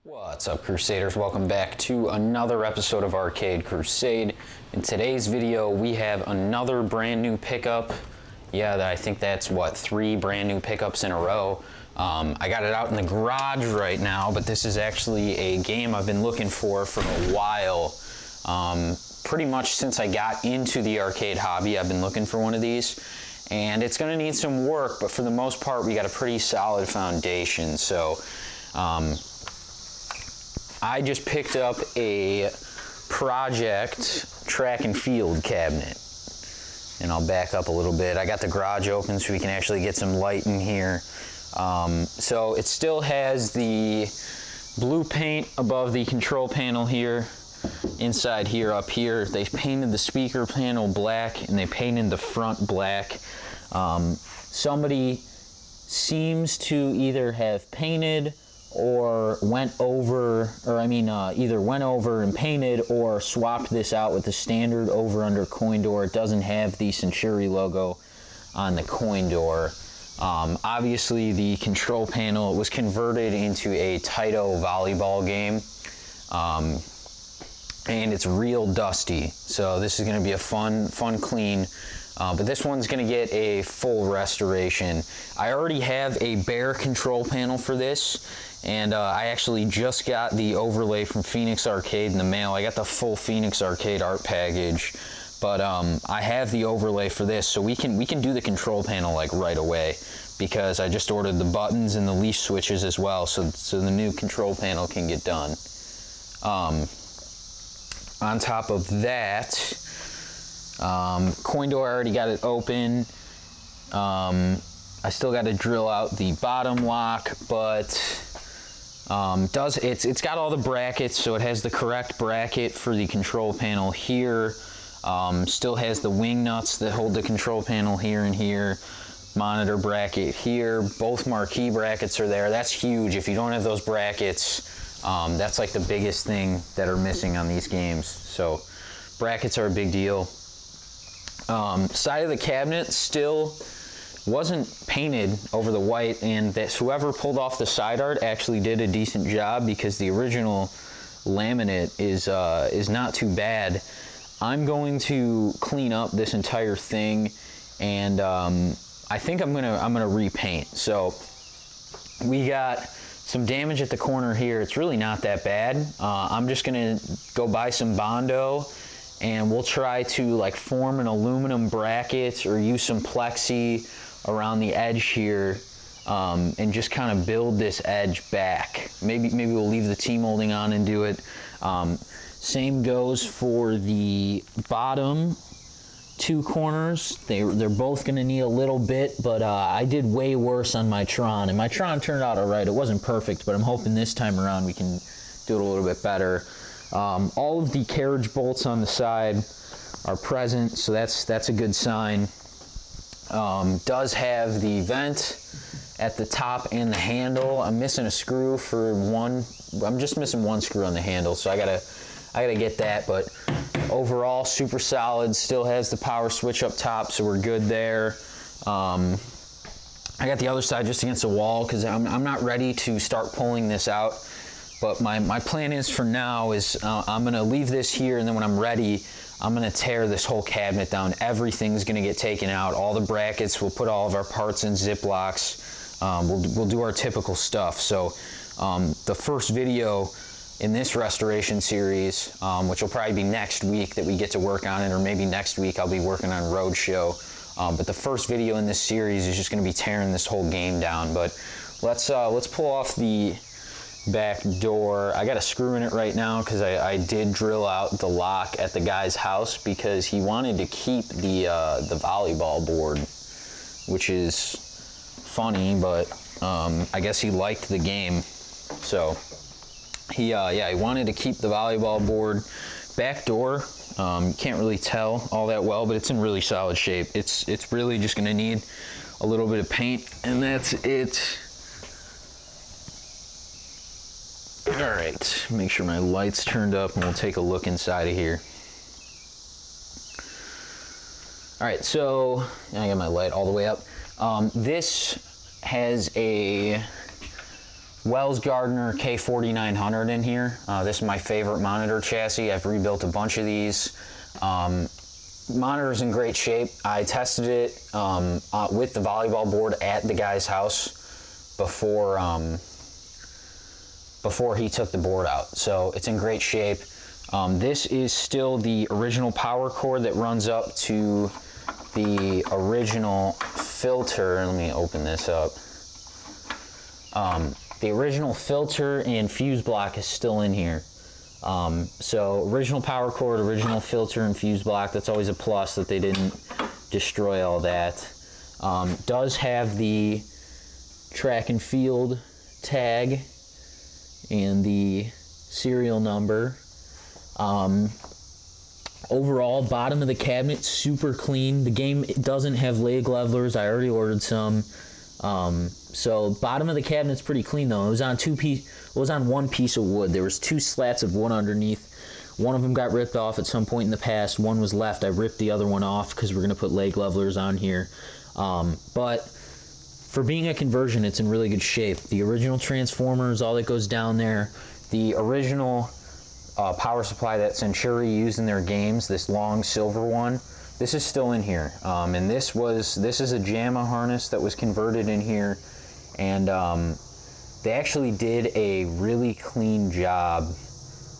What's up, Crusaders? Welcome back to another episode of Arcade Crusade. In today's video, we have another brand new pickup. Yeah, I think that's, what, 3 brand new pickups in a row. I got it out in the garage right now, but this is actually a game I've been looking for a while. Pretty much since I got into the arcade hobby, I've been looking for one of these. And it's going to need some work, but for the most part, we got a pretty solid foundation. So, I just picked up a project track and field cabinet. And I'll back up a little bit. I got the garage open so we can actually get some light in here. So it still has the blue paint above the control panel here. Inside here, up here, they painted the speaker panel black and they painted the front black. Somebody seems to either have painted or went over, either went over and painted or swapped this out with the standard over under coin door. It doesn't have the Centuri logo on the coin door. Obviously the control panel was converted into a Taito volleyball game. And it's real dusty. So this is gonna be a fun clean. But this one's gonna get a full restoration. I already have a bare control panel for this, and I actually just got the overlay from Phoenix Arcade in the mail. I got the full Phoenix Arcade art package, but I have the overlay for this, so we can do the control panel like right away, because I just ordered the buttons and the leaf switches as well, so the new control panel can get done. On top of that, coin door, I already got it open. I still got to drill out the bottom lock, but it's got all the brackets, so it has the correct bracket for the control panel here. Still has the wing nuts that hold the control panel here and here. Monitor bracket here. Both marquee brackets are there. That's huge. If you don't have those brackets, that's like the biggest thing that are missing on these games. So brackets are a big deal. Side of the cabinet still wasn't painted over the white, and whoever pulled off the side art actually did a decent job, because the original laminate is not too bad. I'm going to clean up this entire thing, and I think I'm gonna repaint. So we got some damage at the corner here. It's really not that bad. I'm just gonna go buy some Bondo, and we'll try to like form an aluminum bracket or use some plexi around the edge here, and just kind of build this edge back. Maybe we'll leave the T-molding on and do it. Same goes for the bottom 2 corners. They're both gonna need a little bit, but I did way worse on my Tron, and my Tron turned out all right. It wasn't perfect, but I'm hoping this time around we can do it a little bit better. All of the carriage bolts on the side are present, so that's a good sign. Does have the vent at the top and the handle. I'm missing a screw for one. I'm just missing one screw on the handle, so I gotta get that. But overall, super solid. Still has the power switch up top, so we're good there. I got the other side just against the wall because I'm not ready to start pulling this out. But my plan is, for now, is I'm gonna leave this here, and then when I'm ready, I'm gonna tear this whole cabinet down. Everything's gonna get taken out. All the brackets, we'll put all of our parts in Ziplocs. We'll do our typical stuff. So the first video in this restoration series, which will probably be next week that we get to work on it, or maybe next week I'll be working on Roadshow. But the first video in this series is just gonna be tearing this whole game down. But let's pull off the back door. I got a screw in it right now because I did drill out the lock at the guy's house, because he wanted to keep the volleyball board, which is funny, but I guess he liked the game. So he wanted to keep the volleyball board. Back door, you can't really tell all that well, but it's in really solid shape. It's really just gonna need a little bit of paint, and that's it. All right, make sure my light's turned up, and we'll take a look inside of here. All right, so I got my light all the way up. This has a Wells Gardner K4900 in here. This is my favorite monitor chassis. I've rebuilt a bunch of these. Monitor's in great shape. I tested it with the volleyball board at the guy's house before he took the board out. So it's in great shape. This is still the original power cord that runs up to the original filter. Let me open this up. The original filter and fuse block is still in here. So original power cord, original filter and fuse block, that's always a plus that they didn't destroy all that. Does have the track and field tag and the serial number. Overall, bottom of the cabinet, super clean. The game doesn't have leg levelers. I already ordered some. So bottom of the cabinet's pretty clean though. It was on one piece of wood. There was 2 slats of wood underneath. One of them got ripped off at some point in the past. One was left. I ripped the other one off because we're going to put leg levelers on here. But for being a conversion, it's in really good shape. The original transformers, all that goes down there. The original power supply that Centuri used in their games, this long silver one, this is still in here. And this is a JAMA harness that was converted in here. And they actually did a really clean job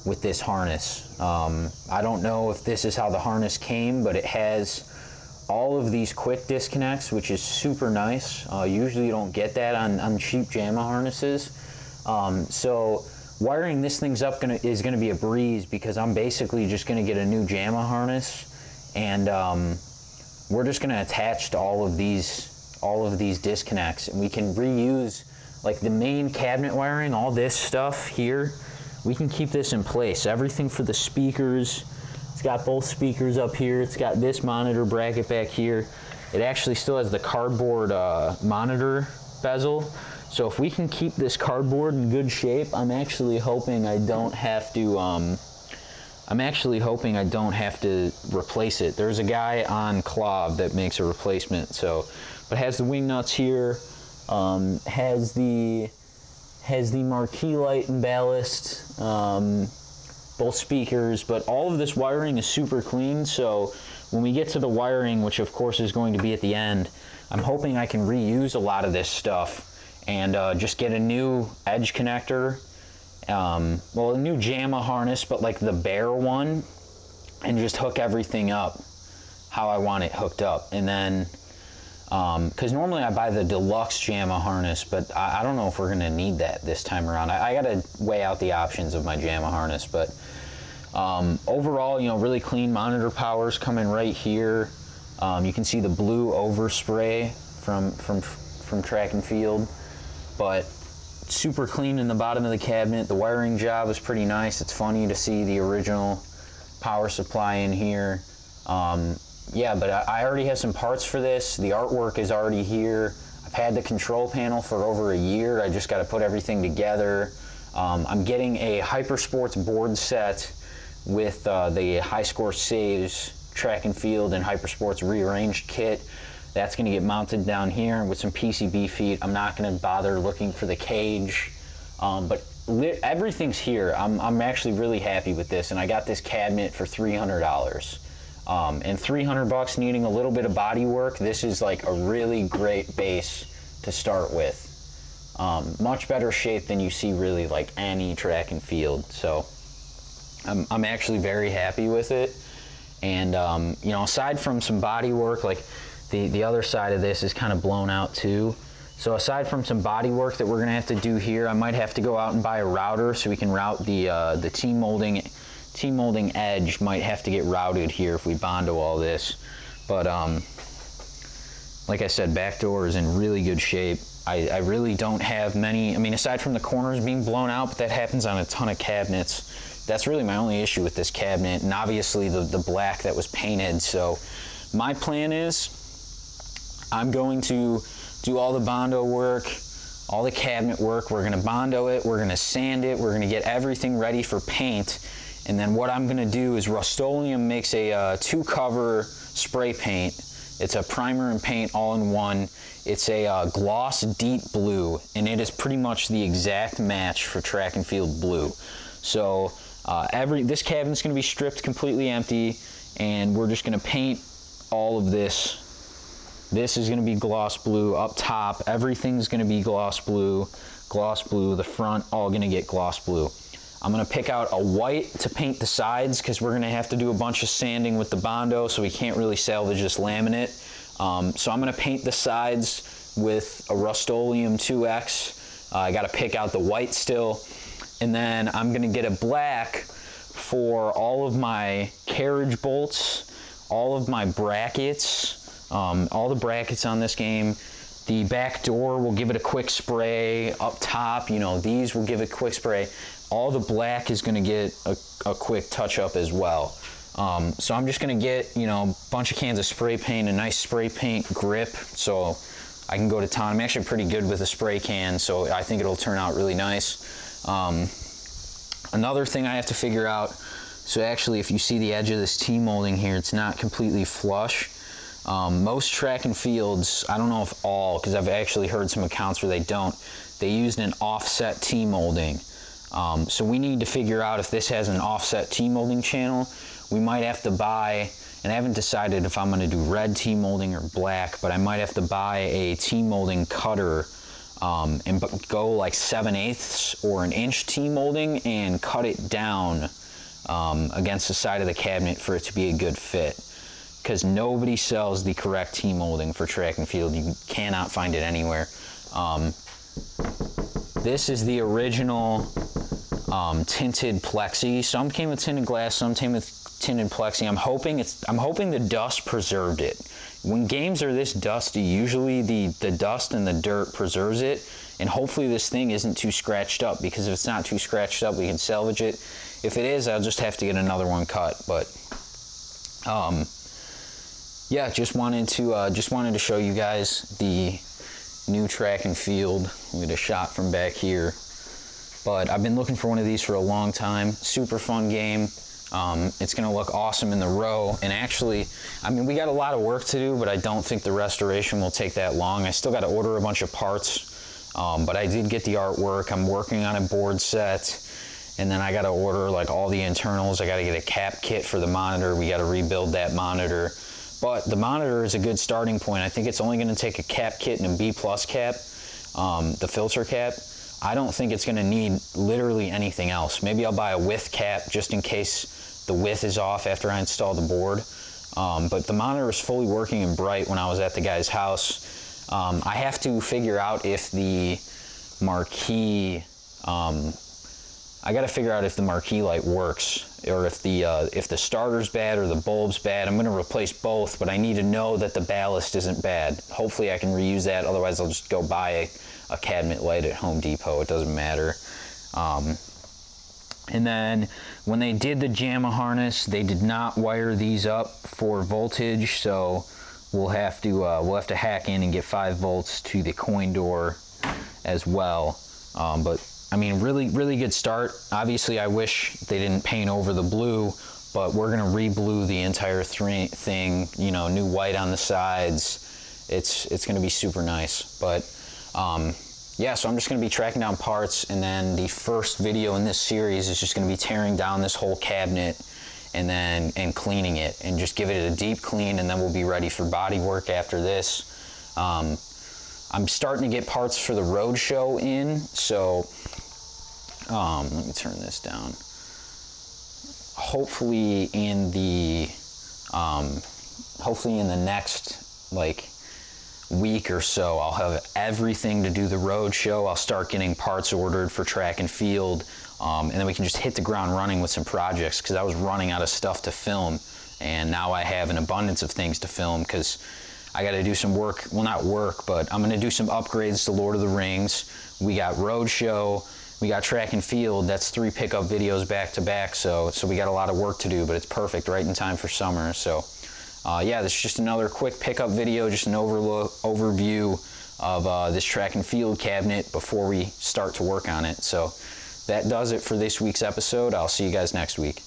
with this harness. I don't know if this is how the harness came, but it has all of these quick disconnects, which is super nice. Usually you don't get that on cheap JAMA harnesses. So wiring this thing's up is gonna be a breeze, because I'm basically just gonna get a new JAMA harness, and we're just gonna attach to all of these disconnects, and we can reuse like the main cabinet wiring, all this stuff here. We can keep this in place. Everything for the speakers. It's got both speakers up here. It's got this monitor bracket back here. It actually still has the cardboard monitor bezel. So if we can keep this cardboard in good shape, I'm actually hoping I don't have to replace it. There's a guy on Clob that makes a replacement. So, but it has the wing nuts here, has the marquee light and ballast, both speakers, but all of this wiring is super clean. So when we get to the wiring, which of course is going to be at the end, I'm hoping I can reuse a lot of this stuff and just get a new edge connector, well, a new JAMA harness, but like the bare one, and just hook everything up how I want it hooked up. And then, because normally I buy the deluxe JAMA harness, but I don't know if we're gonna need that this time around. I gotta weigh out the options of my JAMA harness, but overall, you know, really clean monitor powers coming right here. You can see the blue overspray from track and field, but super clean in the bottom of the cabinet. The wiring job is pretty nice. It's funny to see the original power supply in here. Yeah, but I already have some parts for this. The artwork is already here. I've had the control panel for over a year. I just got to put everything together. I'm getting a Hypersports board set with the High Score Saves track and field and Hypersports rearranged kit. That's going to get mounted down here with some PCB feet. I'm not going to bother looking for the cage, but everything's here. I'm actually really happy with this, and I got this cabinet for $300. And $300 needing a little bit of body work, this is like a really great base to start with. Much better shape than you see really like any track and field. So I'm actually very happy with it. And you know, aside from some body work, like the other side of this is kind of blown out too. So aside from some body work that we're gonna have to do here, I might have to go out and buy a router so we can route the T-molding edge. Might have to get routed here if we Bondo all this. But like I said, back door is in really good shape. I really don't have many, I mean, aside from the corners being blown out, but that happens on a ton of cabinets. That's really my only issue with this cabinet, and obviously the black that was painted. So my plan is I'm going to do all the Bondo work, all the cabinet work. We're gonna Bondo it, we're gonna sand it, we're gonna get everything ready for paint. And then what I'm gonna do is Rust-Oleum makes a 2-cover spray paint It's a primer and paint all in one. It's a gloss deep blue, and it is pretty much the exact match for track and field blue. So this cabinet's going to be stripped completely empty, and we're just going to paint all of this. This is going to be gloss blue up top. Everything's going to be gloss blue, the front all going to get gloss blue. I'm going to pick out a white to paint the sides because we're going to have to do a bunch of sanding with the Bondo, so we can't really salvage this laminate. So I'm going to paint the sides with a Rust-Oleum 2X. I got to pick out the white still, and then I'm going to get a black for all of my carriage bolts, all of my brackets, all the brackets on this game. The back door will give it a quick spray. Up top, you know, these will give it a quick spray. All the black is going to get a quick touch up as well. So I'm just going to get, you know, a bunch of cans of spray paint, a nice spray paint grip, so I can go to town. I'm actually pretty good with a spray can, so I think it'll turn out really nice. Another thing I have to figure out, so actually if you see the edge of this T-molding here, it's not completely flush. Most track and fields, I don't know if all, because I've actually heard some accounts where they don't, they used an offset T-molding. So we need to figure out if this has an offset T-molding channel. We might have to buy, and I haven't decided if I'm going to do red T-molding or black, but I might have to buy a T-molding cutter and go like 7/8 or an inch T-molding and cut it down against the side of the cabinet for it to be a good fit. Because nobody sells the correct T-molding for track and field. You cannot find it anywhere. This is the original tinted plexi. Some came with tinted glass, some came with tinted plexi. I'm hoping the dust preserved it. When games are this dusty, usually the dust and the dirt preserves it, and hopefully this thing isn't too scratched up, because if it's not too scratched up, we can salvage it. If it is, I'll just have to get another one cut. But yeah, just wanted to show you guys the new track and field. We get a shot from back here. But I've been looking for one of these for a long time. Super fun game. It's gonna look awesome in the row. And actually, I mean, we got a lot of work to do, but I don't think the restoration will take that long. I still gotta order a bunch of parts, but I did get the artwork. I'm working on a board set, and then I gotta order like all the internals. I gotta get a cap kit for the monitor. We gotta rebuild that monitor. But the monitor is a good starting point. I think it's only gonna take a cap kit and a B+ cap, the filter cap. I don't think it's gonna need literally anything else. Maybe I'll buy a width cap just in case the width is off after I install the board. But the monitor was fully working and bright when I was at the guy's house. I have to figure out if the marquee, I gotta figure out if the marquee light works, or if the starter's bad or the bulb's bad. I'm gonna replace both, but I need to know that the ballast isn't bad. Hopefully I can reuse that, otherwise I'll just go buy a cabinet light at Home Depot. It doesn't matter. And then when they did the JAMA harness, they did not wire these up for voltage, so we'll have to hack in and get 5 volts to the coin door as well. But I mean, really good start. Obviously, I wish they didn't paint over the blue, but we're gonna re-blue the entire thing. You know, new white on the sides. It's gonna be super nice. But yeah, so I'm just gonna be tracking down parts, and then the first video in this series is just gonna be tearing down this whole cabinet and cleaning it, and just give it a deep clean, and then we'll be ready for body work after this. I'm starting to get parts for the road show in, so let me turn this down. Hopefully in the next like week or so, I'll have everything to do the road show. I'll start getting parts ordered for track and field, and then we can just hit the ground running with some projects, because I was running out of stuff to film, and now I have an abundance of things to film, because I got to do some work. Well, not work, but I'm going to do some upgrades to Lord of the Rings. We got roadshow, we got track and field. That's 3 pickup videos back to back. So we got a lot of work to do, but it's perfect, right in time for summer. So yeah, this is just another quick pickup video, just an overview of this track and field cabinet before we start to work on it. So that does it for this week's episode. I'll see you guys next week.